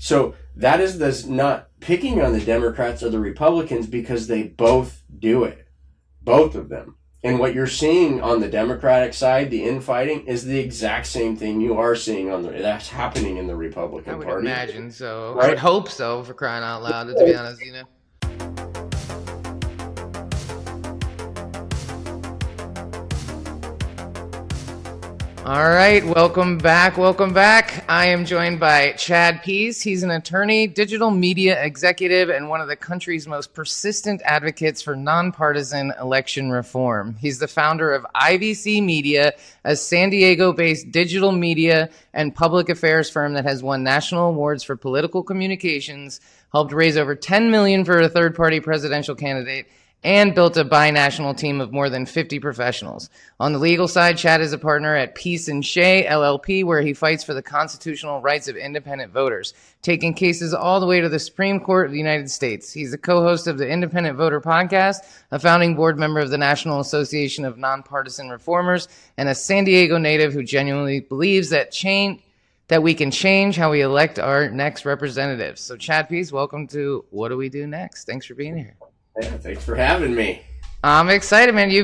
So that is not picking on the Democrats or the Republicans, because they both do it, both of them. And what you're seeing on the Democratic side, the infighting, is the exact same thing you are seeing that's happening in the Republican Party. I would imagine so. Right? I would hope so, for crying out loud, to be honest, All right, welcome back. I am joined by Chad Peace. He's an attorney, digital media executive, and one of the country's most persistent advocates for nonpartisan election reform. He's the founder of IVC Media, a San Diego-based digital media and public affairs firm that has won national awards for political communications, helped raise over $10 million for a third-party presidential candidate, and built a binational team of more than 50 professionals. On the legal side, Chad is a partner at Peace Shea LLP, where he fights for the constitutional rights of independent voters, taking cases all the way to the Supreme Court of the United States. He's the co-host of the Independent Voter Podcast, a founding board member of the National Association of Nonpartisan Reformers, and a San Diego native who genuinely believes that we can change how we elect our next representatives. So Chad Peace, welcome to What Do We Do Next? Thanks for being here. Yeah, thanks for having me. I'm excited, man. You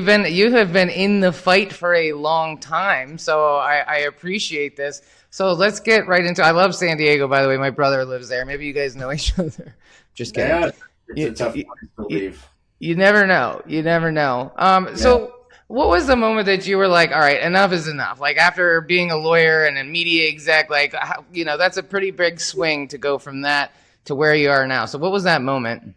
have been in the fight for a long time, so I appreciate this. So let's get right into it. I love San Diego, by the way. My brother lives there. Maybe you guys know each other. Just kidding. Yeah, it's a tough place to leave. You never know. So what was the moment that you were like, all right, enough is enough? Like, after being a lawyer and a media exec, that's a pretty big swing to go from that to where you are now. So what was that moment?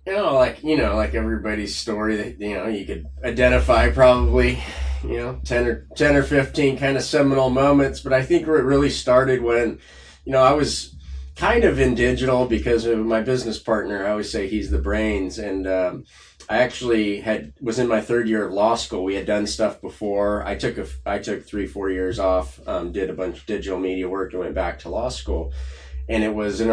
Like everybody's story that, you could identify probably, 10 or 15 kind of seminal moments. But I think where it really started when, I was kind of in digital because of my business partner. I always say he's the brains. And I actually was in my third year of law school. We had done stuff before. I took 3-4 years off, did a bunch of digital media work, and went back to law school. And it was in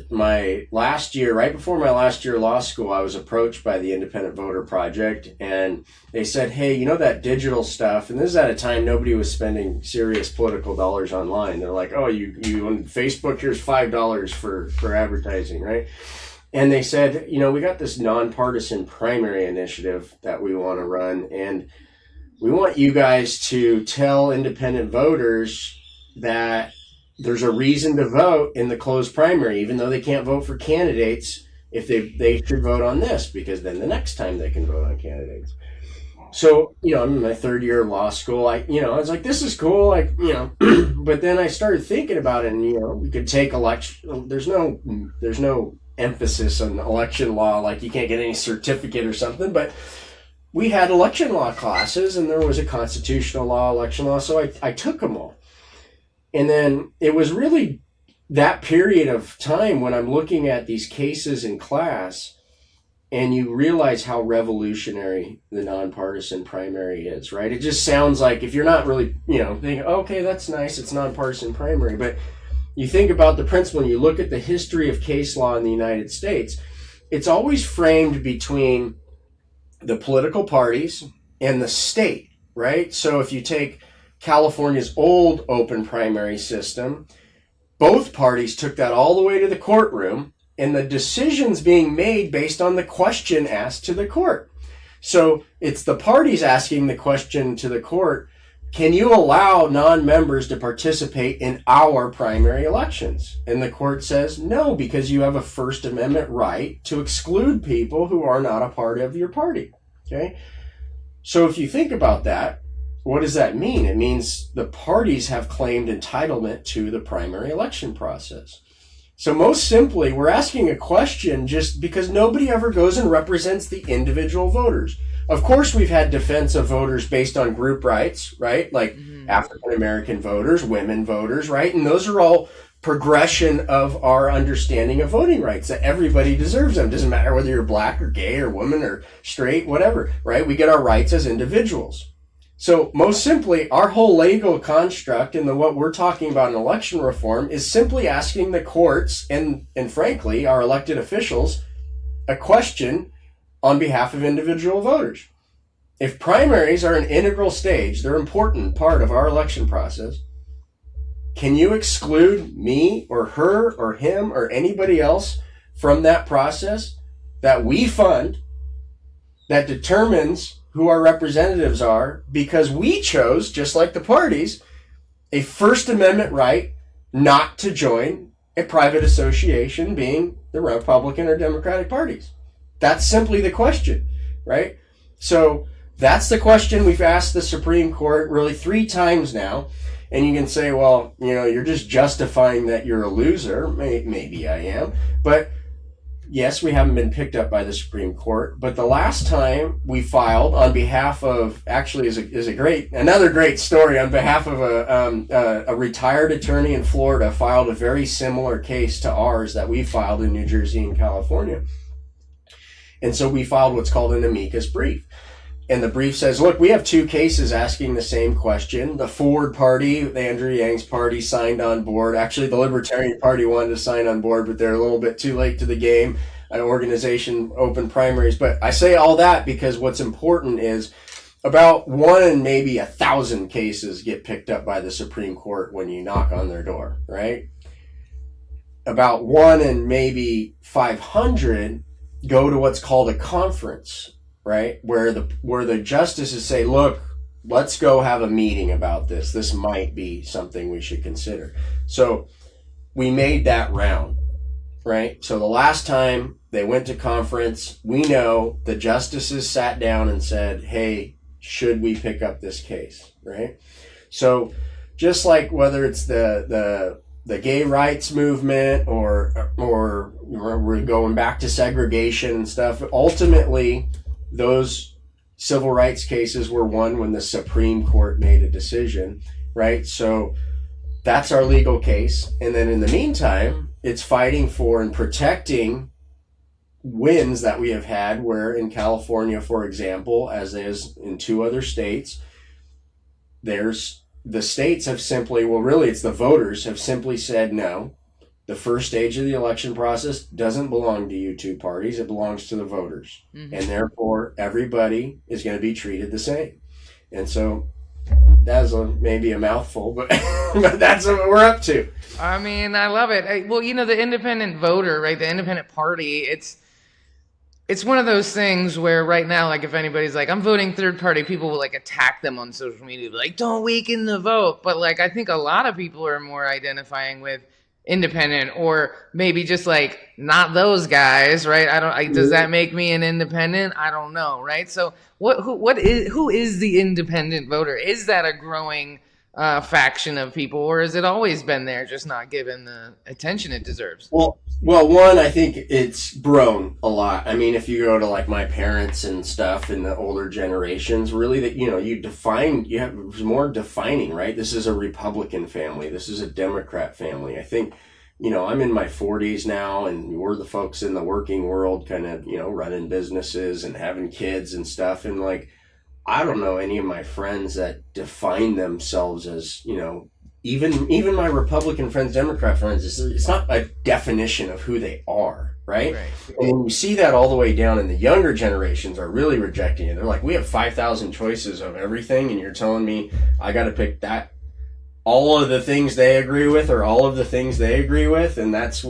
my last year, right before my last year of law school, I was approached by the Independent Voter Project, and they said, hey, that digital stuff, and this is at a time nobody was spending serious political dollars online. They're like, oh, you on Facebook, here's $5 for advertising, right? And they said, we got this nonpartisan primary initiative that we want to run, and we want you guys to tell independent voters that there's a reason to vote in the closed primary, even though they can't vote for candidates. If they should vote on this, because then the next time they can vote on candidates. So, I'm in my third year of law school. I was like, this is cool. But then I started thinking about it, and, we could take election. There's no emphasis on election law. Like, you can't get any certificate or something, but we had election law classes, and there was a constitutional law, election law. So I took them all. And then it was really that period of time when I'm looking at these cases in class, and you realize how revolutionary the nonpartisan primary is, right? It just sounds like, if you're not really, thinking, okay, that's nice, it's nonpartisan primary, but you think about the principle and you look at the history of case law in the United States, it's always framed between the political parties and the state, right? So if you take California's old open primary system, both parties took that all the way to the courtroom, and the decisions being made based on the question asked to the court. So it's the parties asking the question to the court, can you allow non-members to participate in our primary elections? And the court says no, because you have a First Amendment right to exclude people who are not a part of your party. Okay? So if you think about that, what does that mean? It means the parties have claimed entitlement to the primary election process. So most simply, we're asking a question just because nobody ever goes and represents the individual voters. Of course, we've had defense of voters based on group rights, right? Like African American voters, women voters, right? And those are all progression of our understanding of voting rights, that everybody deserves them. Doesn't matter whether you're black or gay or woman or straight, whatever, right? We get our rights as individuals. So most simply, our whole legal construct and what we're talking about in election reform is simply asking the courts and frankly, our elected officials a question on behalf of individual voters. If primaries are an integral stage, they're an important part of our election process, can you exclude me or her or him or anybody else from that process that we fund that determines who our representatives are because we chose, just like the parties, a First Amendment right not to join a private association, being the Republican or Democratic parties? That's simply the question, right? So that's the question we've asked the Supreme Court really 3 times now. And you can say, well, you're just justifying that you're a loser. Maybe I am. But yes, we haven't been picked up by the Supreme Court. But the last time we filed on behalf of, actually is another great story, on behalf of a retired attorney in Florida, filed a very similar case to ours that we filed in New Jersey and California. And so we filed what's called an amicus brief. And the brief says, look, we have 2 cases asking the same question. The Ford party, the Andrew Yang's party, signed on board. Actually, the Libertarian Party wanted to sign on board, but they're a little bit too late to the game. An organization opened primaries. But I say all that because what's important is about 1 in maybe 1,000 cases get picked up by the Supreme Court when you knock on their door, right? About 1 in maybe 500 go to what's called a conference, right? Where the justices say, look, let's go have a meeting about this. This might be something we should consider. So we made that round, right? So the last time they went to conference, we know the justices sat down and said, hey, should we pick up this case, right? So just like whether it's the gay rights movement or we're going back to segregation and stuff, ultimately those civil rights cases were won when the Supreme Court made a decision, right? So that's our legal case. And then in the meantime, it's fighting for and protecting wins that we have had, where in California, for example, as is in 2 other states, the states have simply, well, really it's the voters have simply said, no, the first stage of the election process doesn't belong to you 2 parties. It belongs to the voters. Mm-hmm. And therefore, everybody is going to be treated the same. And so that's maybe a mouthful, but but that's what we're up to. I mean, I love it. Well, the independent voter, right? The independent party, it's one of those things where right now, like if anybody's like, I'm voting third party, people will like attack them on social media, like, don't weaken the vote. But like, I think a lot of people are more identifying with independent, or maybe just like not those guys, right? Does that make me an independent? I don't know, right? So who is the independent voter? Is that a growing faction of people, or has it always been there, just not given the attention it deserves? Well, one, I think it's grown a lot. I mean, if you go to like my parents and stuff in the older generations, really that, you have more defining, right? This is a Republican family. This is a Democrat family. I think, I'm in my 40s now, and we're the folks in the working world kind of, running businesses and having kids and stuff. And like, I don't know any of my friends that define themselves as, even my Republican friends, Democrat friends, it's not a definition of who they are, right? And you see that all the way down, and the younger generations are really rejecting it. They're like, we have 5,000 choices of everything, and you're telling me I got to pick all of the things they agree with, or all of the things they agree with, and that's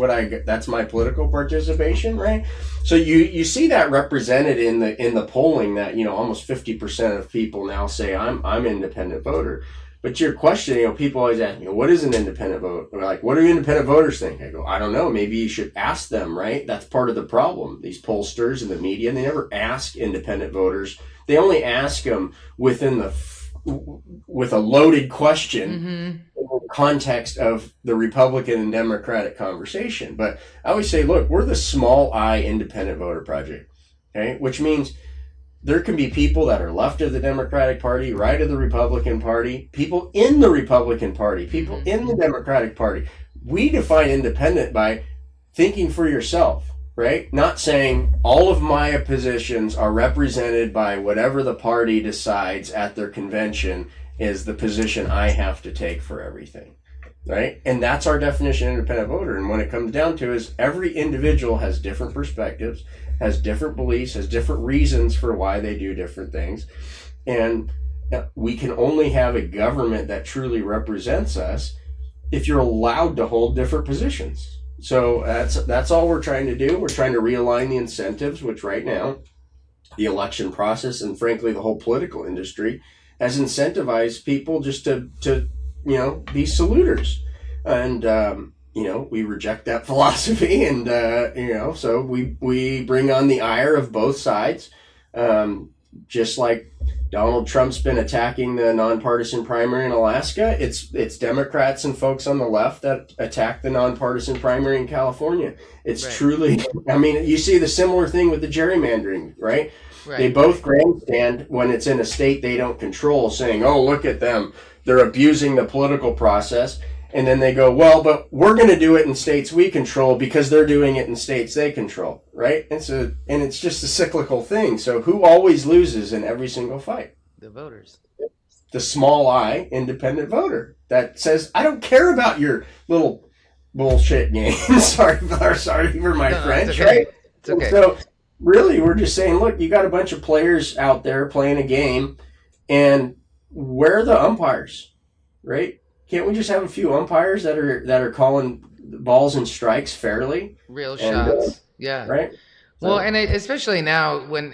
my political participation, right? So you see that represented in the polling that, almost 50% of people now say I'm independent voter. But your question, people always ask me, what is an independent vote? Or like, what do independent voters think? I go, I don't know. Maybe you should ask them, right? That's part of the problem. These pollsters and the media, they never ask independent voters. They only ask them with a loaded question, mm-hmm, in the context of the Republican and Democratic conversation. But I always say, look, we're the small I independent voter project, okay? Which means there can be people that are left of the Democratic Party, right of the Republican Party, people in the Republican Party, people in the Democratic Party. We define independent by thinking for yourself, right? Not saying all of my positions are represented by whatever the party decides at their convention is the position I have to take for everything, right? And that's our definition of independent voter. And when it comes down to is every individual has different perspectives, has different beliefs, has different reasons for why they do different things. And we can only have a government that truly represents us if you're allowed to hold different positions. So that's all we're trying to do. We're trying to realign the incentives, which right now the election process and frankly the whole political industry has incentivized people just to be saluters. And we reject that philosophy, and so we bring on the ire of both sides, just like Donald Trump's been attacking the nonpartisan primary in Alaska. It's Democrats and folks on the left that attack the nonpartisan primary in California. It's right. Truly, I mean, you see the similar thing with the gerrymandering, right? They both grandstand when it's in a state they don't control, saying, "Oh, look at them, they're abusing the political process." And then they go, "Well, but we're going to do it in states we control because they're doing it in states they control," right? And it's just a cyclical thing. So who always loses in every single fight? The voters. The small I independent voter that says, "I don't care about your little bullshit game." sorry for my French, it's okay. Right? It's okay. So really, we're just saying, look, you got a bunch of players out there playing a game, and where are the umpires, right? Can't we just have a few umpires that are calling balls and strikes fairly? Real shots. Yeah. Right? Well, and especially now when,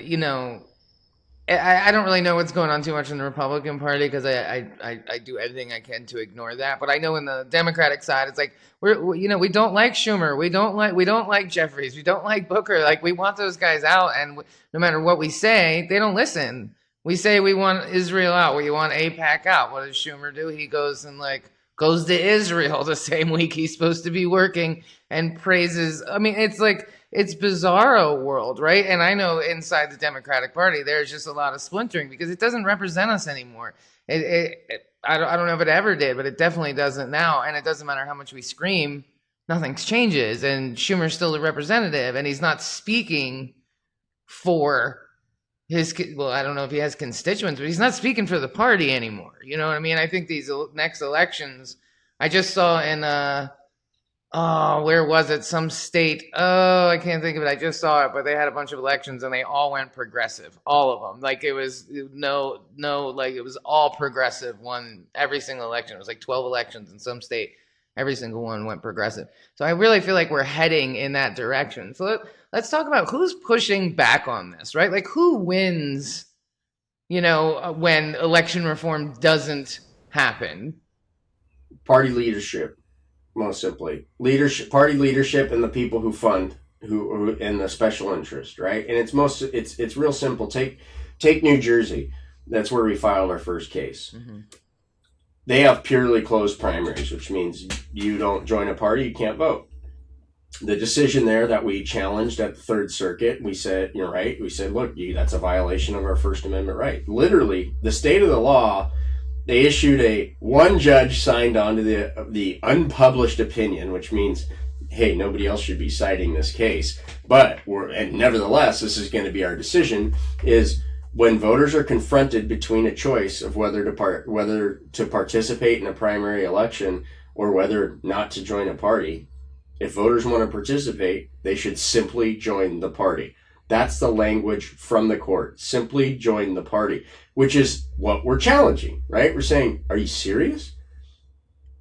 I don't really know what's going on too much in the Republican Party because I do everything I can to ignore that. But I know in the Democratic side, it's like, we don't like Schumer. We don't like Jeffries. We don't like Booker. Like, we want those guys out. And no matter what we say, they don't listen. We say we want Israel out. We want AIPAC out. What does Schumer do? He goes to Israel the same week he's supposed to be working and praises. I mean, it's like, it's bizarro world, right? And I know inside the Democratic Party, there's just a lot of splintering because it doesn't represent us anymore. I don't know if it ever did, but it definitely doesn't now. And it doesn't matter how much we scream, nothing changes. And Schumer's still a representative and he's not speaking for I don't know if he has constituents, but he's not speaking for the party anymore. You know what I mean? I think these next elections, I just saw in, where was it? Some state. Oh, I can't think of it. I just saw it, but they had a bunch of elections and they all went progressive. All of them. Like it was it was all progressive. Every single election. It was like 12 elections in some state. Every single one went progressive. So I really feel like we're heading in that direction. So let's talk about who's pushing back on this, right? Like who wins, when election reform doesn't happen? Party leadership, most simply. Party leadership and the people who fund, who and the special interest, right? And it's real simple. Take New Jersey. That's where we filed our first case. Mm-hmm. They have purely closed primaries, which means you don't join a party, you can't vote. The decision there that we challenged at the Third Circuit, we said, you're right. We said, look, that's a violation of our First Amendment right. Literally, the state of the law, they issued one judge signed on to the unpublished opinion, which means, hey, nobody else should be citing this case. But nevertheless, this is going to be our decision, is when voters are confronted between a choice of whether to participate in a primary election or whether not to join a party, if voters want to participate, they should simply join the party. That's the language from the court. Simply join the party, which is what we're challenging, right? We're saying, are you serious?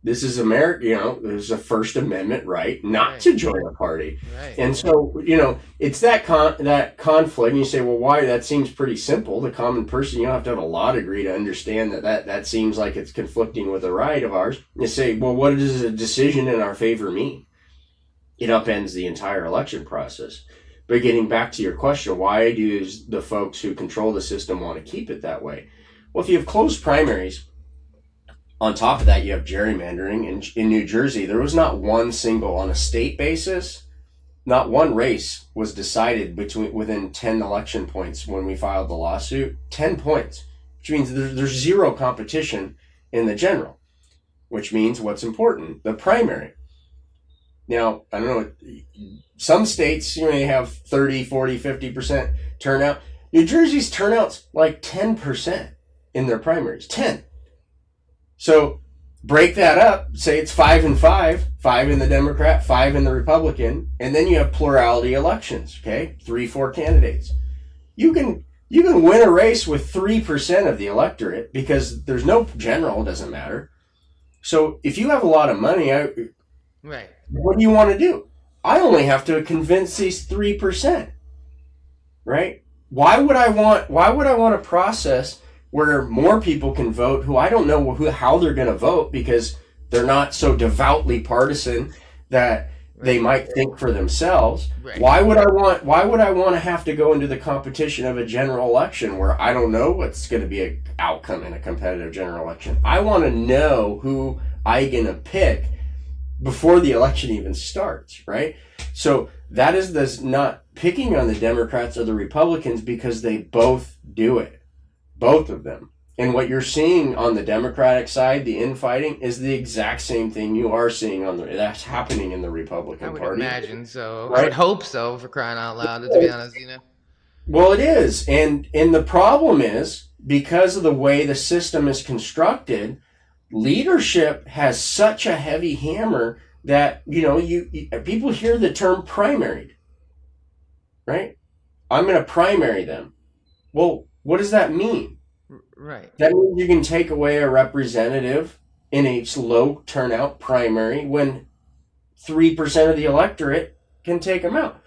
This is America, there's a First Amendment right not to join a party. Right. And so, it's that conflict. And you say, well, why? That seems pretty simple. The common person, you don't have to have a law degree to understand that seems like it's conflicting with a right of ours. You say, well, what does a decision in our favor mean? It upends the entire election process. But getting back to your question, why do the folks who control the system want to keep it that way? Well, if you have closed primaries, on top of that, you have gerrymandering. In New Jersey, there was not one single, on a state basis, not one race was decided within 10 election points when we filed the lawsuit. 10 points, which means there's zero competition in the general, which means what's important, the primary. Now, I don't know, some states, they have 30, 40, 50% turnout. New Jersey's turnout's like 10% in their primaries, 10. So break that up, say it's 5 and 5, 5 in the Democrat, 5 in the Republican, and then you have plurality elections, okay? 3-4 candidates. You can win a race with 3% of the electorate because there's no general, it doesn't matter. So if you have a lot of money, Right. what do you want to do? I only have to convince these 3%, right? Why would I want a process where more people can vote who I don't know how they're going to vote because they're not so devoutly partisan that they might think for themselves. Right. Why would I want to have to go into the competition of a general election where I don't know what's going to be an outcome in a competitive general election? I want to know who I'm going to pick before the election even starts, right? So that is this not picking on the Democrats or the Republicans because they both do it, both of them. And what you're seeing on the Democratic side, the infighting, is the exact same thing you are seeing that's happening in the Republican Party. I would imagine so. Right? I would hope so, for crying out loud, to be honest, Well, it is. And the problem is, because of the way the system is constructed, leadership has such a heavy hammer that, you people hear the term primaried, right? I'm going to primary them. Well, what does that mean? Right. That means you can take away a representative in a low turnout primary when 3% of the electorate can take them out.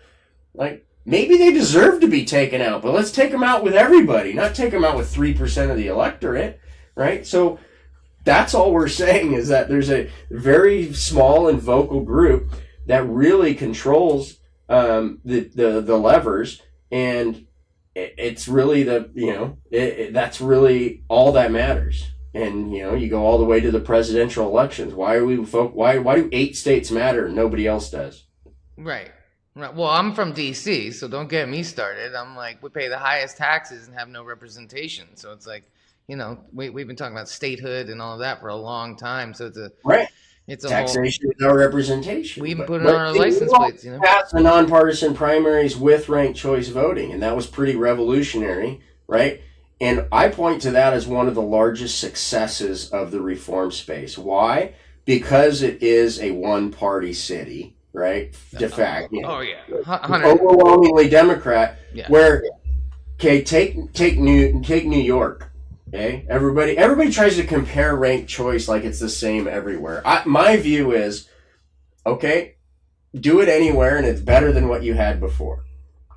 Like, maybe they deserve to be taken out, but let's take them out with everybody, not take them out with 3% of the electorate, right? So that's all we're saying, is that there's a very small and vocal group that really controls the levers, and it's really that's really all that matters. And you go all the way to the presidential elections. Why do 8 states matter and nobody else does? Right. Well, I'm from DC, so don't get me started. I'm like, we pay the highest taxes and have no representation. So it's like, we've been talking about statehood and all of that for a long time. So it's a right. It's a taxation without representation. We even put it on our license plates. Passed the nonpartisan primaries with ranked choice voting, and that was pretty revolutionary, right? And I point to that as one of the largest successes of the reform space. Why? Because it is a one-party city, right? De facto. Oh yeah, overwhelmingly Democrat. Yeah. Where, okay, take New York. Okay, everybody tries to compare ranked choice like it's the same everywhere. My view is, okay, do it anywhere and it's better than what you had before.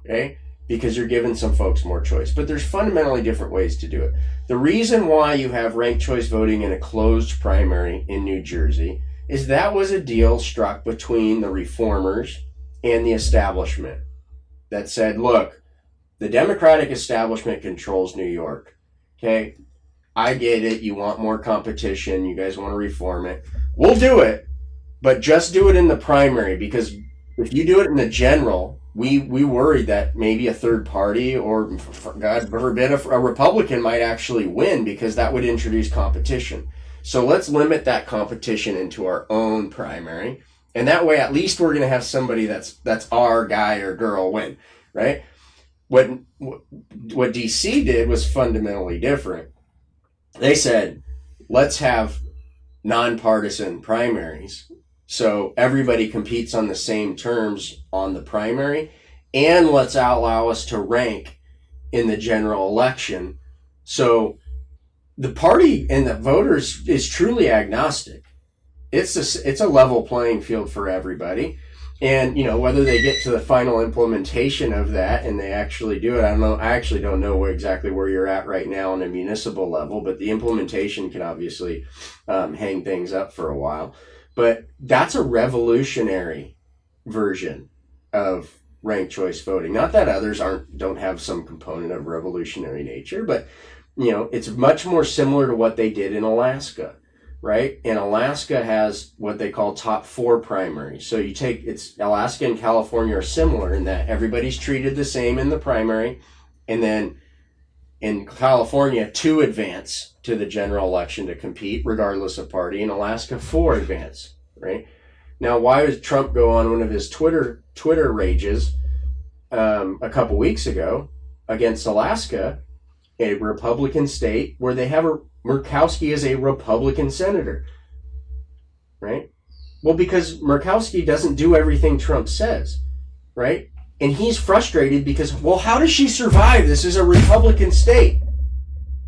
Okay, because you're giving some folks more choice. But there's fundamentally different ways to do it. The reason why you have ranked choice voting in a closed primary in New Jersey is that was a deal struck between the reformers and the establishment that said, look, the Democratic establishment controls New York. Okay, I get it. You want more competition. You guys want to reform it. We'll do it, but just do it in the primary, because if you do it in the general, we worry that maybe a third party, or God forbid, a Republican might actually win, because that would introduce competition. So let's limit that competition into our own primary, and that way at least we're going to have somebody that's our guy or girl win, right? What DC did was fundamentally different. They said, let's have nonpartisan primaries, so everybody competes on the same terms on the primary, and let's allow us to rank in the general election. So the party and the voters is truly agnostic. It's a level playing field for everybody. And, whether they get to the final implementation of that and they actually do it, I don't know. I actually don't know exactly where you're at right now on a municipal level, but the implementation can obviously hang things up for a while. But that's a revolutionary version of ranked choice voting. Not that others don't have some component of revolutionary nature, but, it's much more similar to what they did in Alaska. Right? And Alaska has what they call top 4 primaries. So Alaska and California are similar in that everybody's treated the same in the primary. And then in California, 2 advance to the general election to compete regardless of party. In Alaska, 4 advance, right? Now, why did Trump go on one of his Twitter rages a couple weeks ago against Alaska, a Republican state where they have Murkowski is a Republican senator, right? Well, because Murkowski doesn't do everything Trump says, right? And he's frustrated because, well, how does she survive? This is a Republican state.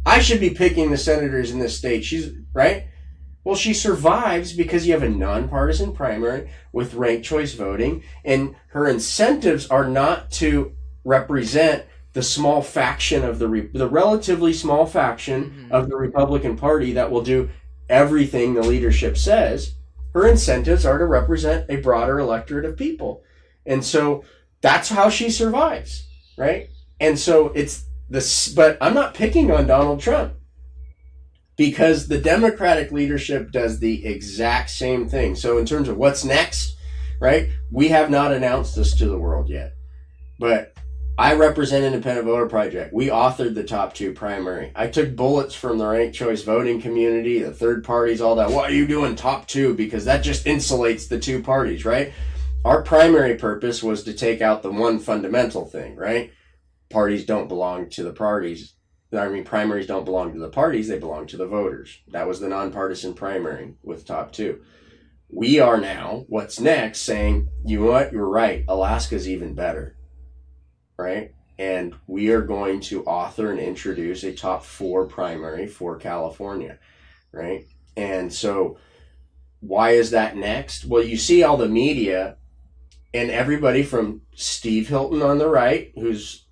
I should be picking the senators in this state. She's right. Well, she survives because you have a nonpartisan primary with ranked choice voting, and her incentives are not to represent the small faction of the relatively small faction of the Republican Party that will do everything the leadership says. Her incentives are to represent a broader electorate of people. And so that's how she survives, right? And so it's this, but I'm not picking on Donald Trump, because the Democratic leadership does the exact same thing. So in terms of what's next, right, we have not announced this to the world yet. But I represent Independent Voter Project. We authored the top 2 primary. I took bullets from the ranked choice voting community, the third parties, all that. Why are you doing top 2? Because that just insulates the 2 parties, right? Our primary purpose was to take out the one fundamental thing, right? Parties don't belong to the parties. Primaries don't belong to the parties, they belong to the voters. That was the nonpartisan primary with top 2. We are now, what's next, saying, you know what, you're right, Alaska's even better, right? And we are going to author and introduce a top 4 primary for California, right? And so why is that next? Well, you see all the media and everybody from Steve Hilton on the right, who's,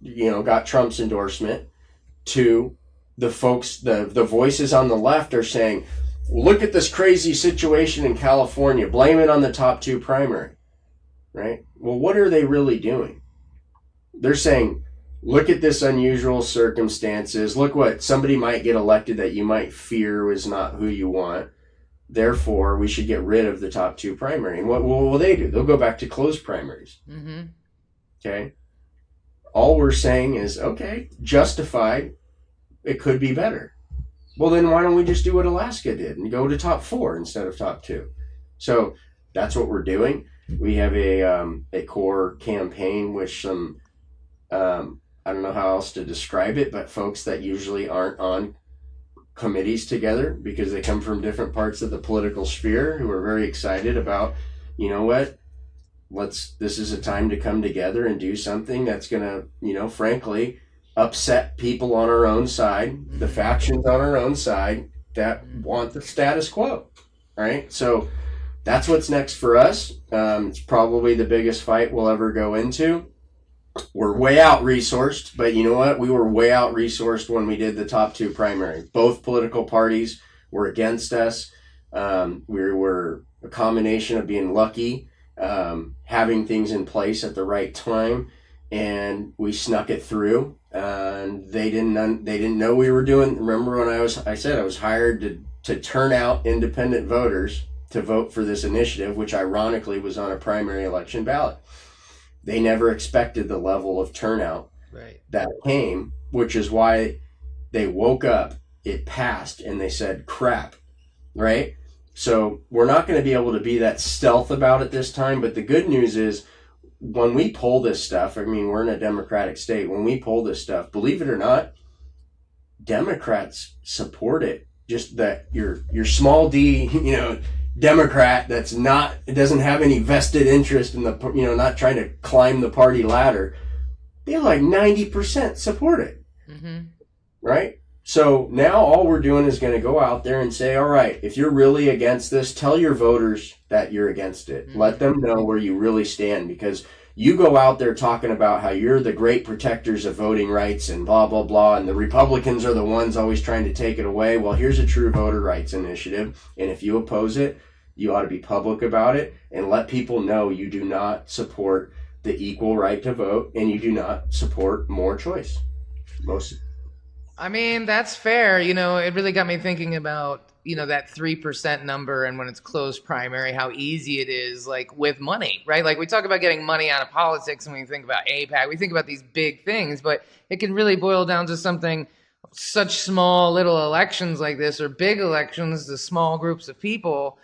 got Trump's endorsement, to the folks, the voices on the left are saying, look at this crazy situation in California, blame it on the top 2 primary, right? Well, what are they really doing? They're saying, look at this unusual circumstances, look what somebody might get elected that you might fear is not who you want, therefore we should get rid of the top 2 primary. And what will they do? They'll go back to closed primaries. Okay. All we're saying is, okay, justified, it could be better. Well, then why don't we just do what Alaska did and go to top 4 instead of top 2? So that's what we're doing. We have a core campaign with some, I don't know how else to describe it, but folks that usually aren't on committees together because they come from different parts of the political sphere, who are very excited about, you know what, this is a time to come together and do something that's going to, frankly, upset people on our own side, the factions on our own side that want the status quo, right? So that's what's next for us. It's probably the biggest fight we'll ever go into. We're way out resourced, but you know what? We were way out resourced when we did the top 2 primary. Both political parties were against us. We were a combination of being lucky, having things in place at the right time, and we snuck it through. And they didn't know we were doing. Remember when I said I was hired to turn out independent voters to vote for this initiative, which ironically was on a primary election ballot. They never expected the level of turnout that came, which is why they woke up, it passed, and they said, crap, right? So we're not going to be able to be that stealth about it this time, but the good news is when we pull this stuff, we're in a Democratic state, when we pull this stuff, believe it or not, Democrats support it. Just that your small d, Democrat that's not, it doesn't have any vested interest in the, not trying to climb the party ladder, they like 90% support it, right? So now all we're doing is going to go out there and say, all right, if you're really against this, tell your voters that you're against it. Let them know where you really stand, because you go out there talking about how you're the great protectors of voting rights and blah, blah, blah, and the Republicans are the ones always trying to take it away. Well, here's a true voter rights initiative, and if you oppose it, you ought to be public about it and let people know you do not support the equal right to vote and you do not support more choice. That's fair. It really got me thinking about, that 3% number, and when it's closed primary, how easy it is, like with money, right? Like we talk about getting money out of politics and we think about APAC, we think about these big things, but it can really boil down to something, such small little elections like this, or big elections, the small groups of people,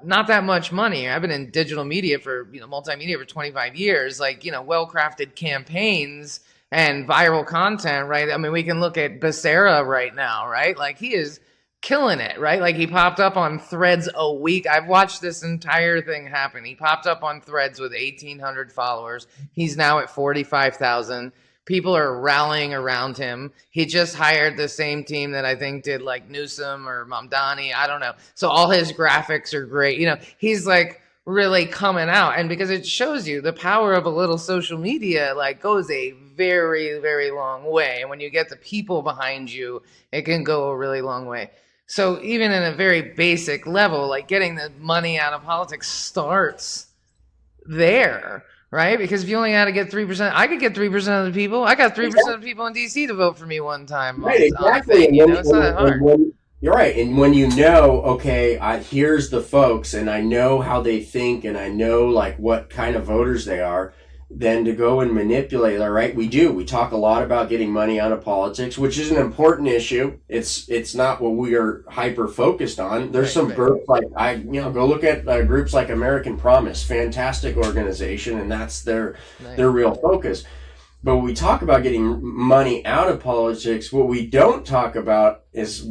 not that much money. I've been in digital media for, multimedia for 25 years, like, well-crafted campaigns and viral content, right? We can look at Becerra right now, right? Like he is killing it, right? Like he popped up on Threads a week. I've watched this entire thing happen. He popped up on Threads with 1,800 followers. He's now at 45,000. People are rallying around him. He just hired the same team that I think did like Newsom or Mamdani. I don't know. So all his graphics are great. He's like really coming out, and because it shows you the power of a little social media like goes a very, very long way. And when you get the people behind you, it can go a really long way. So even in a very basic level, like getting the money out of politics starts there, right? Because if you only had to get 3%, I could get 3% of the people. I got 3% of the people in DC to vote for me one time. Right, exactly. It's not that hard. You're right. And when okay, here's the folks, and I know how they think, and I know like what kind of voters they are, then to go and manipulate, all right, we talk a lot about getting money out of politics, which is an important issue. It's not what we are hyper focused on. There's some groups like go look at groups like American Promise, fantastic organization, and that's their real focus. But when we talk about getting money out of politics, what we don't talk about is,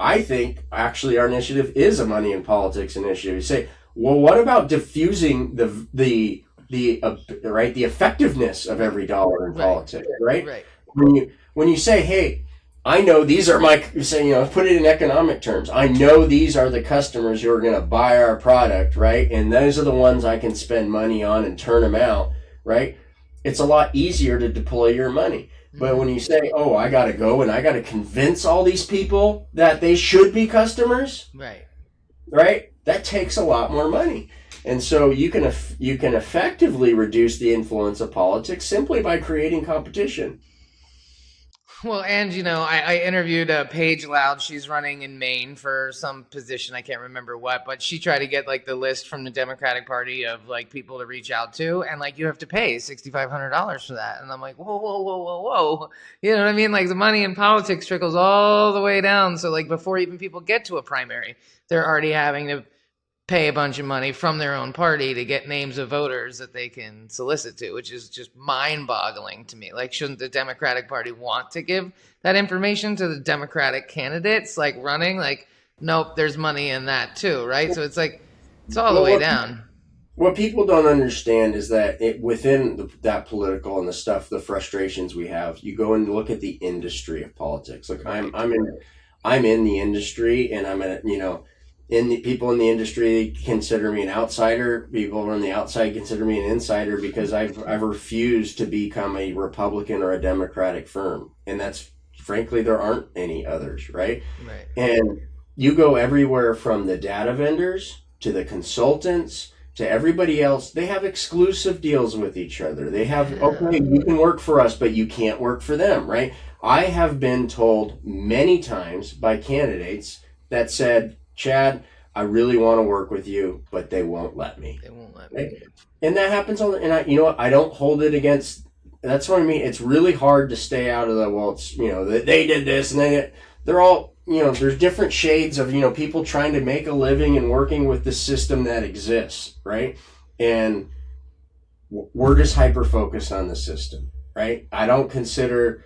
I think actually our initiative is a money in politics initiative. You say, well, what about diffusing the effectiveness of every dollar in politics, right? When you say, hey, I know these are put it in economic terms. I know these are the customers who are going to buy our product, right? And those are the ones I can spend money on and turn them out, right? It's a lot easier to deploy your money. But when you say, oh, I got to go and I got to convince all these people that they should be customers, right? That takes a lot more money. And so you can effectively reduce the influence of politics simply by creating competition. Well, and I interviewed Paige Loud. She's running in Maine for some position. I can't remember what, but she tried to get like the list from the Democratic Party of like people to reach out to, and like you have to pay $6,500 for that. And I'm like, whoa. You know what I mean? Like the money in politics trickles all the way down. So like before even people get to a primary, they're already having to pay a bunch of money from their own party to get names of voters that they can solicit to, which is just mind-boggling to me. Like, shouldn't the Democratic Party want to give that information to the Democratic candidates, like running? Like, nope, there's money in that too, right? So it's like, it's all the way down. What people don't understand is that within that political and the frustrations we have, you go and look at the industry of politics. Like, I'm in the industry, and I'm people in the industry consider me an outsider. People on the outside consider me an insider because I've refused to become a Republican or a Democratic firm. And that's, frankly, there aren't any others, right? And you go everywhere from the data vendors to the consultants to everybody else. They have exclusive deals with each other. They have, okay, you can work for us, but you can't work for them, right? I have been told many times by candidates that said, Chad, I really want to work with you, but they won't let me. Right? And that happens all the time. And I don't hold it against, that's what I mean. It's really hard to stay out of the, they did this and they're all, there's different shades of, people trying to make a living and working with the system that exists, right? And we're just hyper-focused on the system, right? I don't consider,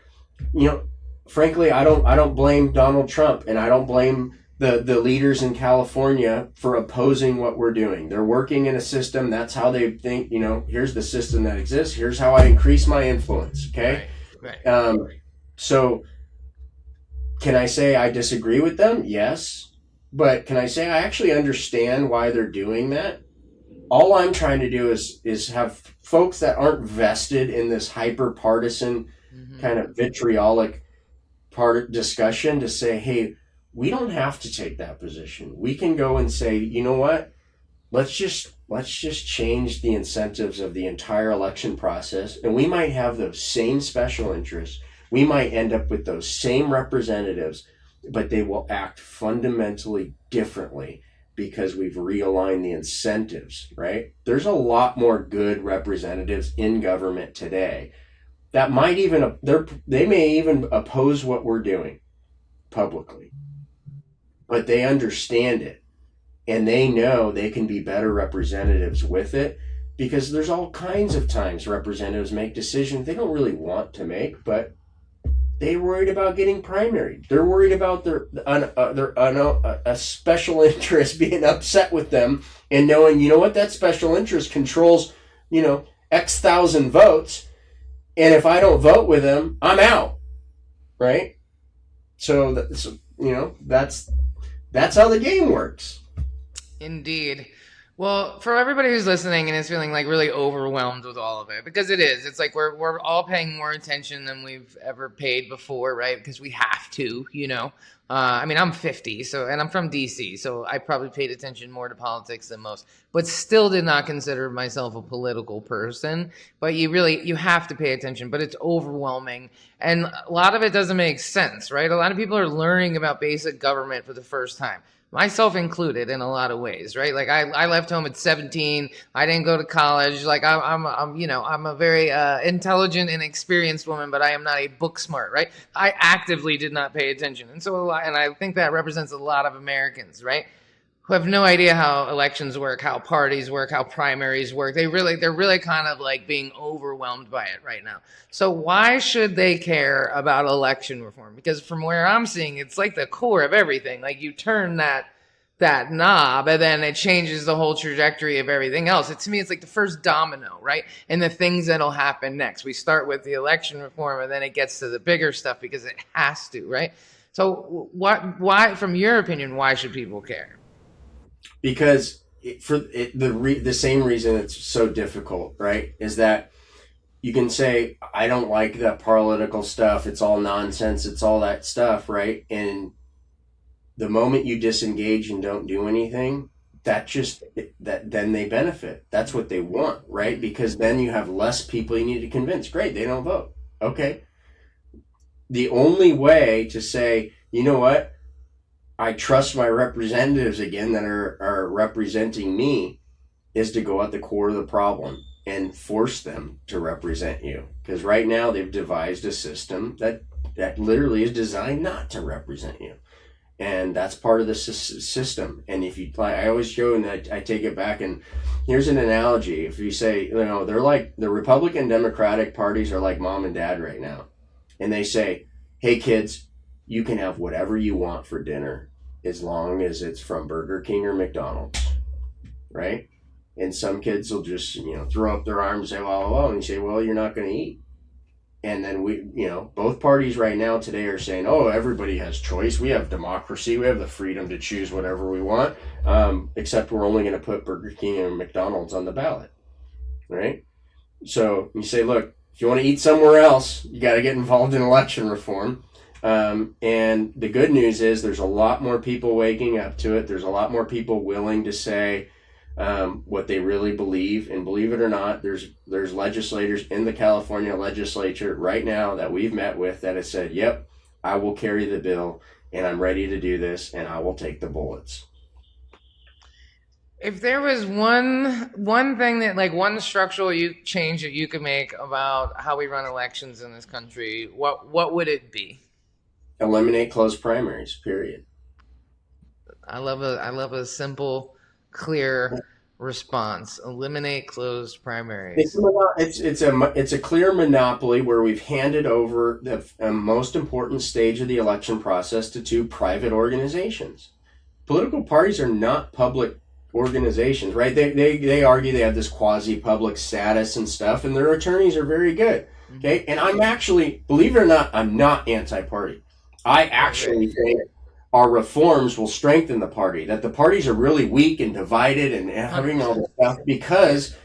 frankly, I don't blame Donald Trump, and I don't blame the leaders in California for opposing what we're doing. They're working in a system. That's how they think, here's the system that exists. Here's how I increase my influence. Okay. Right. So can I say I disagree with them? Yes. But can I say I actually understand why they're doing that? All I'm trying to do is have folks that aren't vested in this hyper partisan kind of vitriolic discussion to say, hey, we don't have to take that position. We can go and say, you know what? Let's just change the incentives of the entire election process, and we might have those same special interests. We might end up with those same representatives, but they will act fundamentally differently because we've realigned the incentives, right? There's a lot more good representatives in government today that might even, they may even oppose what we're doing publicly. But they understand it, and they know they can be better representatives with it, because there's all kinds of times representatives make decisions they don't really want to make, but they're worried about getting primaried. They're worried about a special interest being upset with them, and knowing, that special interest controls, X thousand votes, And if I don't vote with them, I'm out, right? So that's, that's how the game works. Indeed. Well, for everybody who's listening and is feeling like really overwhelmed with all of it, because it is, it's like we're all paying more attention than we've ever paid before, right? Because we have to, you know. I mean, I'm 50, and I'm from DC, so I probably paid attention more to politics than most, but still did not consider myself a political person. But you have to pay attention, but it's overwhelming. And a lot of it doesn't make sense, right? A lot of people are learning about basic government for the first time, myself included, in a lot of ways, right? Like I left home at 17. I didn't go to college. Like I'm a very intelligent and experienced woman, but I am not a book smart, right? I actively did not pay attention, and I think that represents a lot of Americans, right? Who have no idea how elections work, how parties work, how primaries work. They're really kind of like being overwhelmed by it right now. So why should they care about election reform? Because from where I'm seeing, it's like the core of everything. Like you turn that knob and then it changes the whole trajectory of everything else. To me, it's like the first domino, right? And the things that'll happen next. We start with the election reform and then it gets to the bigger stuff because it has to, right? So why, from your opinion, why should people care? Because the same reason it's so difficult, right, is that you can say, I don't like that political stuff, it's all nonsense, it's all that stuff, right? And the moment you disengage and don't do anything, then they benefit. That's what they want, right? Because then you have less people you need to convince. Great, they don't vote. Okay. The only way to say, you know what, I trust my representatives again that are representing me, is to go at the core of the problem and force them to represent you. Because right now they've devised a system that literally is designed not to represent you. And that's part of the system. And if you, I always show, and I take it back, and here's an analogy. If you say, they're like, the Republican Democratic parties are like mom and dad right now. And they say, hey kids, you can have whatever you want for dinner as long as it's from Burger King or McDonald's, right? And some kids will just, throw up their arms and say, well, and you say, well, you're not going to eat. And then both parties right now today are saying, oh, everybody has choice. We have democracy. We have the freedom to choose whatever we want, except we're only going to put Burger King and McDonald's on the ballot, right? So you say, look, if you want to eat somewhere else, you got to get involved in election reform. And the good news is there's a lot more people waking up to it. There's a lot more people willing to say what they really believe. And believe it or not, there's legislators in the California legislature right now that we've met with that have said, yep, I will carry the bill and I'm ready to do this and I will take the bullets. If there was one thing that, like, one structural change that you could make about how we run elections in this country, what would it be? Eliminate closed primaries, period. I love a simple, clear response. Eliminate closed primaries. It's a clear monopoly where we've handed over the most important stage of the election process to two private organizations. Political parties are not public organizations, right? They argue they have this quasi-public status and stuff, and their attorneys are very good. Okay, and I'm actually, believe it or not, I'm not anti-party. I actually think our reforms will strengthen the party, that the parties are really weak and divided and having all this stuff because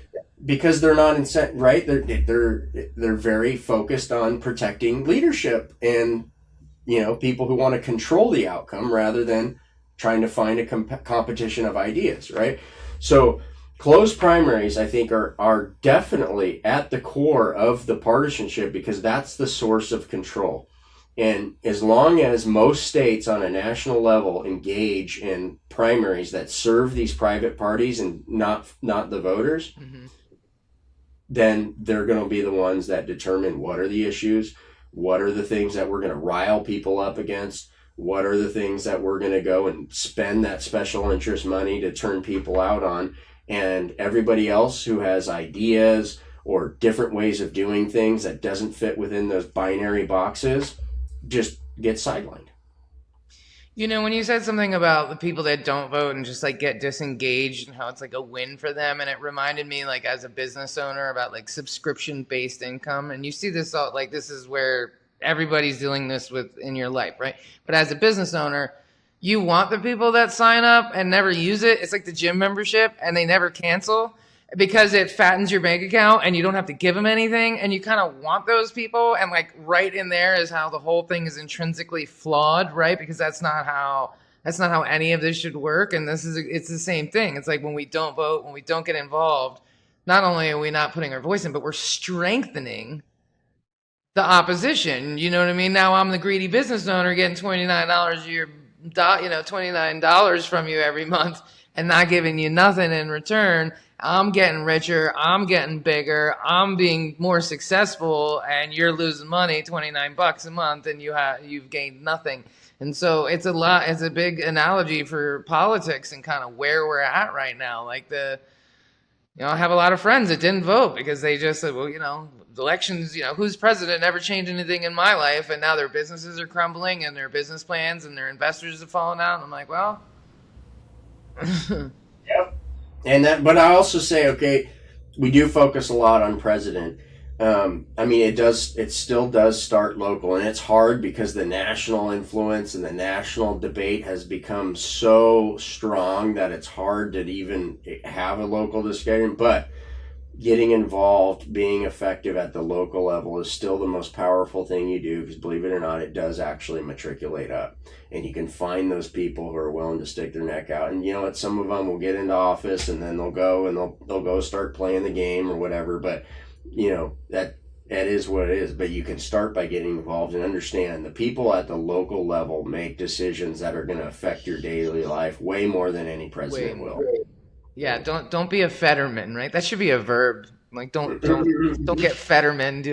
they're not right. They're very focused on protecting leadership and people who want to control the outcome rather than trying to find a competition of ideas, right? So closed primaries, I think, are definitely at the core of the partisanship because that's the source of control. And as long as most states on a national level engage in primaries that serve these private parties and not the voters, then they're going to be the ones that determine what are the issues, what are the things that we're going to rile people up against, what are the things that we're going to go and spend that special interest money to turn people out on. And everybody else who has ideas or different ways of doing things that doesn't fit within those binary boxes just get sidelined. You know, when you said something about the people that don't vote and just like get disengaged and how it's like a win for them, and it reminded me, like, as a business owner, about like subscription based income. And you see this all, like, this is where everybody's dealing this with in your life, right? But as a business owner, you want the people that sign up and never use it. It's like the gym membership and they never cancel because it fattens your bank account and you don't have to give them anything, and you kind of want those people. And like right in there is how the whole thing is intrinsically flawed, right? Because that's not how any of this should work. And it's the same thing. It's like when we don't vote, when we don't get involved, not only are we not putting our voice in, but we're strengthening the opposition. You know what I mean? Now I'm the greedy business owner getting $29 a year, $29 from you every month and not giving you nothing in return. I'm getting richer, I'm getting bigger, I'm being more successful, and you're losing money, $29 a month, and you've gained nothing. And so it's a big analogy for politics and kind of where we're at right now. Like I have a lot of friends that didn't vote because they just said, well, elections, who's president never changed anything in my life, and now their businesses are crumbling and their business plans and their investors have fallen out. And I'm like, well, yep. But I also say, okay, we do focus a lot on president. It still does start local, and it's hard because the national influence and the national debate has become so strong that it's hard to even have a local discussion. But getting involved, being effective at the local level is still the most powerful thing you do, because believe it or not, it does actually matriculate up. And you can find those people who are willing to stick their neck out. And you know what? Some of them will get into office and then they'll go start playing the game or whatever. But that is what it is. But you can start by getting involved and understand the people at the local level make decisions that are going to affect your daily life way more than any president will. Yeah, don't be a Fetterman, right? That should be a verb. Like don't get Fetterman,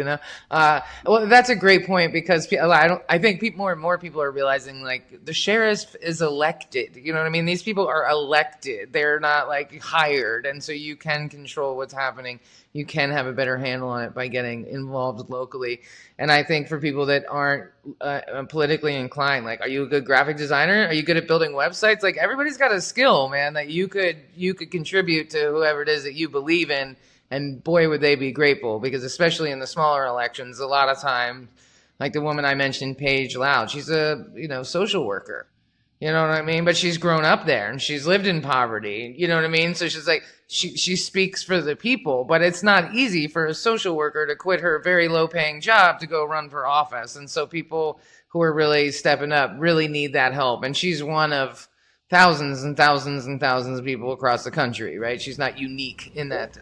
Well, that's a great point, because I think more and more people are realizing, like, the sheriff is elected. You know what I mean? These people are elected. They're not like hired, and so you can control what's happening. You can have a better handle on it by getting involved locally. And I think for people that aren't politically inclined, like, are you a good graphic designer? Are you good at building websites? Like, everybody's got a skill, man, that you could contribute to whoever it is that you believe in. And boy, would they be grateful, because especially in the smaller elections, a lot of times, like the woman I mentioned, Paige Loud, she's a social worker. You know what I mean? But she's grown up there and she's lived in poverty. You know what I mean? So she's like, she speaks for the people, but it's not easy for a social worker to quit her very low paying job to go run for office. And so people who are really stepping up really need that help. And she's one of thousands and thousands and thousands of people across the country, right? She's not unique in that.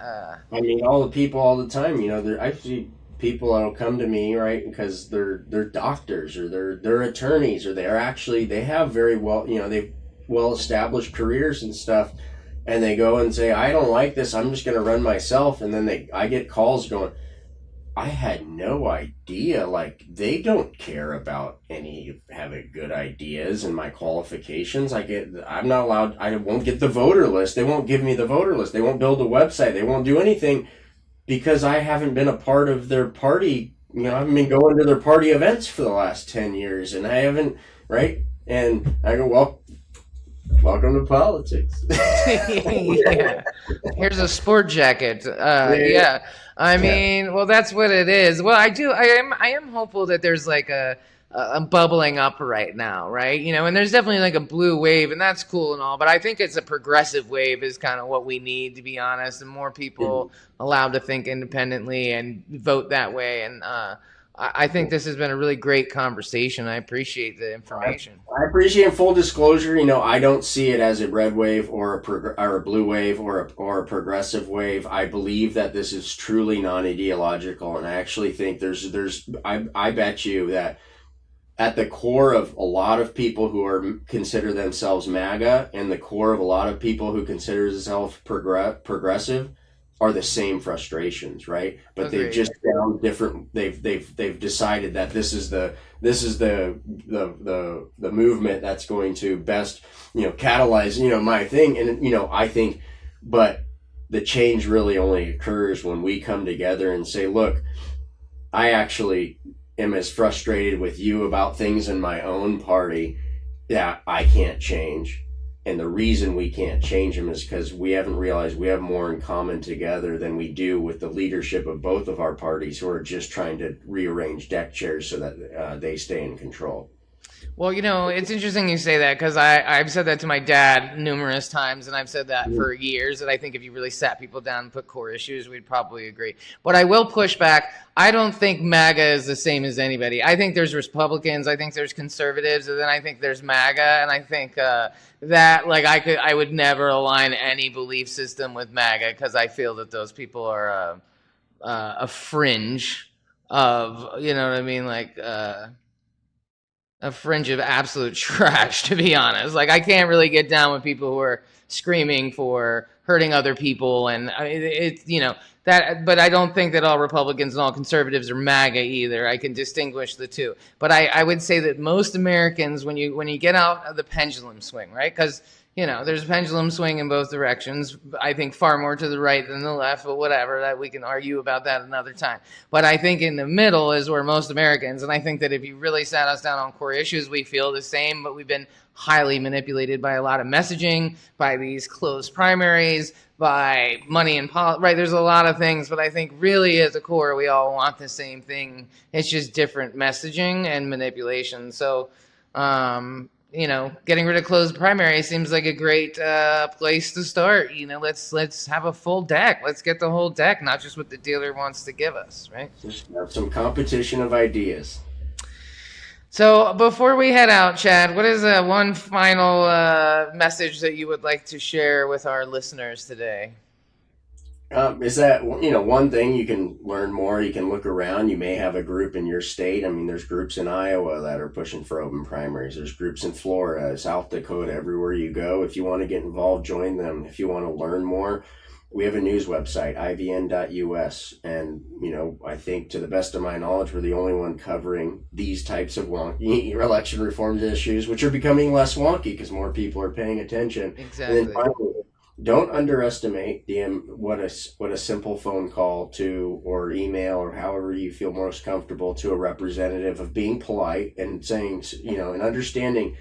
All the people all the time, I see people that'll come to me, right, because they're doctors or they're attorneys, or they have very well, they've well established careers and stuff, and they go and say, I don't like this, I'm just going to run myself. And then I get calls going, I had no idea. Like, they don't care about having good ideas and my qualifications. I'm not allowed, I won't get the voter list. They won't give me the voter list. They won't build a website. They won't do anything because I haven't been a part of their party. I haven't been going to their party events for the last 10 years, and I haven't, right? And I go, well, welcome to politics. Yeah. Here's a sport jacket. Yeah. I mean, well, that's what it is. Well, I am hopeful that there's like a bubbling up right now, right? And there's definitely like a blue wave, and that's cool and all, but I think it's a progressive wave is kind of what we need, to be honest, and more people allowed to think independently and vote that way. And I think this has been a really great conversation. I appreciate the information. I appreciate full disclosure. I don't see it as a red wave or a blue wave or a progressive wave. I believe that this is truly non-ideological, and I actually think I bet you that at the core of a lot of people who consider themselves MAGA, and the core of a lot of people who consider themselves progressive, are the same frustrations, right? But Agreed. They've just found different. They've decided that this is the movement that's going to best catalyze my thing, and I think, but the change really only occurs when we come together and say, look, I actually am as frustrated with you about things in my own party that I can't change. And the reason we can't change them is because we haven't realized we have more in common together than we do with the leadership of both of our parties, who are just trying to rearrange deck chairs so that they stay in control. Well, it's interesting you say that, because I've said that to my dad numerous times, and I've said that for years, that I think if you really sat people down and put core issues, we'd probably agree. But I will push back. I don't think MAGA is the same as anybody. I think there's Republicans, I think there's conservatives, and then I think there's MAGA, and I think that, like, I would never align any belief system with MAGA, because I feel that those people are a fringe of, you know what I mean, like a fringe of absolute trash, to be honest. Like, I can't really get down with people who are screaming for hurting other people, and I mean, it's that. But I don't think that all Republicans and all conservatives are MAGA either. I can distinguish the two. But I would say that most Americans, when you get out of the pendulum swing, right? Because there's a pendulum swing in both directions. I think far more to the right than the left, but whatever, that we can argue about that another time. But I think in the middle is where most Americans, and I think that if you really sat us down on core issues, we feel the same, but we've been highly manipulated by a lot of messaging, by these closed primaries, by money and politics, right? There's a lot of things, but I think really at the core, we all want the same thing. It's just different messaging and manipulation. So, getting rid of closed primaries seems like a great place to start. Let's have a full deck. Let's get the whole deck, not just what the dealer wants to give us, right? Just have some competition of ideas. So before we head out, Chad, what is one final message that you would like to share with our listeners today? Is that, one thing you can learn more, you can look around, you may have a group in your state. I mean, there's groups in Iowa that are pushing for open primaries. There's groups in Florida, South Dakota, everywhere you go. If you want to get involved, join them. If you want to learn more, we have a news website, ivn.us. And, I think to the best of my knowledge, we're the only one covering these types of wonky election reform issues, which are becoming less wonky because more people are paying attention. Exactly. And then finally, don't underestimate what a simple phone call to, or email, or however you feel most comfortable, to a representative, of being polite and saying, and understanding.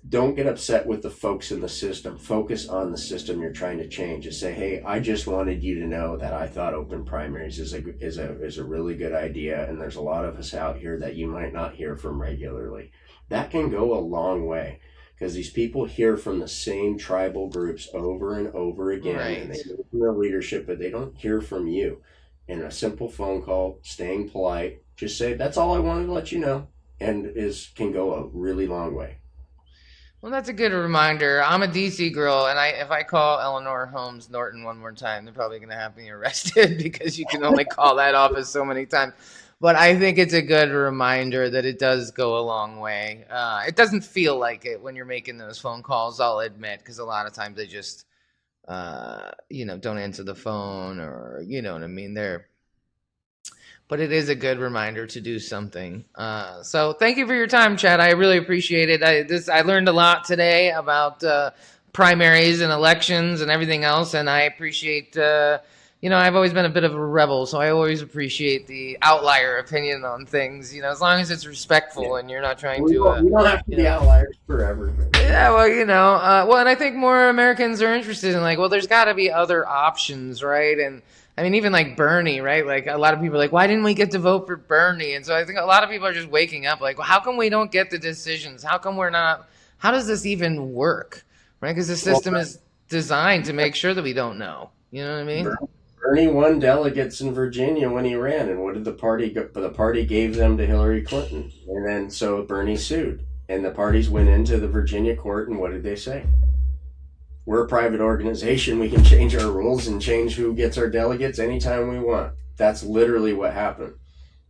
Don't get upset with the folks in the system. Focus on the system you're trying to change. Just say, hey, I just wanted you to know that I thought open primaries is a really good idea, and there's a lot of us out here that you might not hear from regularly. That can go a long way, because these people hear from the same tribal groups over and over again, right. And they hear from their leadership, but they don't hear from you. And a simple phone call, staying polite, just say, that's all I wanted to let you know, and can go a really long way. Well, that's a good reminder. I'm a DC girl, and if I call Eleanor Holmes Norton one more time, they're probably going to have me arrested because you can only call that office so many times. But I think it's a good reminder that it does go a long way. It doesn't feel like it when you're making those phone calls, I'll admit, because a lot of times they just, don't answer the phone, or, you know what I mean? But it is a good reminder to do something. So thank you for your time, Chad. I really appreciate it. I learned a lot today about primaries and elections and everything else, and I appreciate. I've always been a bit of a rebel, so I always appreciate the outlier opinion on things. As long as it's respectful and you're not trying to. You don't have to be outliers forever. Yeah, well, and I think more Americans are interested in, like, well, there's got to be other options, right? And I mean, even like Bernie, right? Like, a lot of people are like, why didn't we get to vote for Bernie? And so I think a lot of people are just waking up like, well, how come we don't get the decisions? How come we're not? How does this even work, right? Because the system is designed to make sure that we don't know. You know what I mean? Bernie won delegates in Virginia when he ran, and what did the party go? The party gave them to Hillary Clinton, and then so Bernie sued, and the parties went into the Virginia court, and what did they say? We're a private organization. We can change our rules and change who gets our delegates anytime we want. That's literally what happened,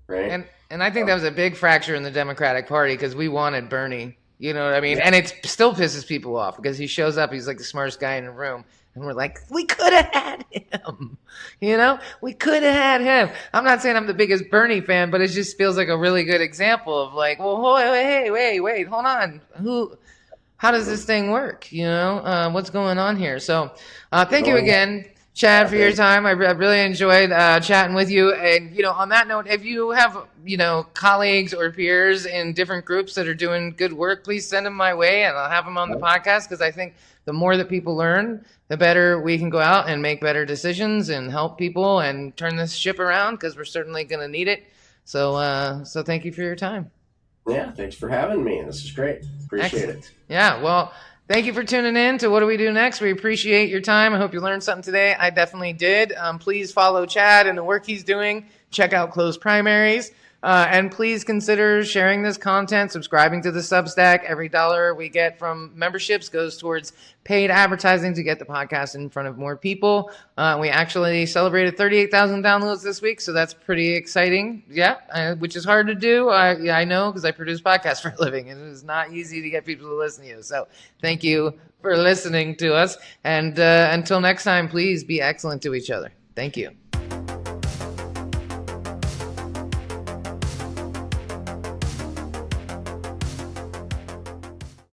right? And I think that was a big fracture in the Democratic Party, because we wanted Bernie. You know what I mean? Yeah. And it still pisses people off because he shows up. He's like the smartest guy in the room. And we're like, we could have had him. We could have had him. I'm not saying I'm the biggest Bernie fan, but it just feels like a really good example of like, well, wait, hold on. How does this thing work? What's going on here? So thank you again Chad, for your time. I really enjoyed chatting with you. And, on that note, if you have, colleagues or peers in different groups that are doing good work, please send them my way and I'll have them on the podcast, because I think the more that people learn, the better we can go out and make better decisions and help people and turn this ship around, because we're certainly going to need it. So thank you for your time. Yeah, thanks for having me. This is great. Appreciate it. Yeah, well, thank you for tuning in to What Do We Do Next? We appreciate your time. I hope you learned something today. I definitely did. Please follow Chad and the work he's doing. Check out Closed Primaries. And please consider sharing this content, subscribing to the Substack. Every dollar we get from memberships goes towards paid advertising to get the podcast in front of more people. We actually celebrated 38,000 downloads this week, so that's pretty exciting. Yeah, which is hard to do. I know, because I produce podcasts for a living, and it is not easy to get people to listen to you. So thank you for listening to us. And until next time, please be excellent to each other. Thank you.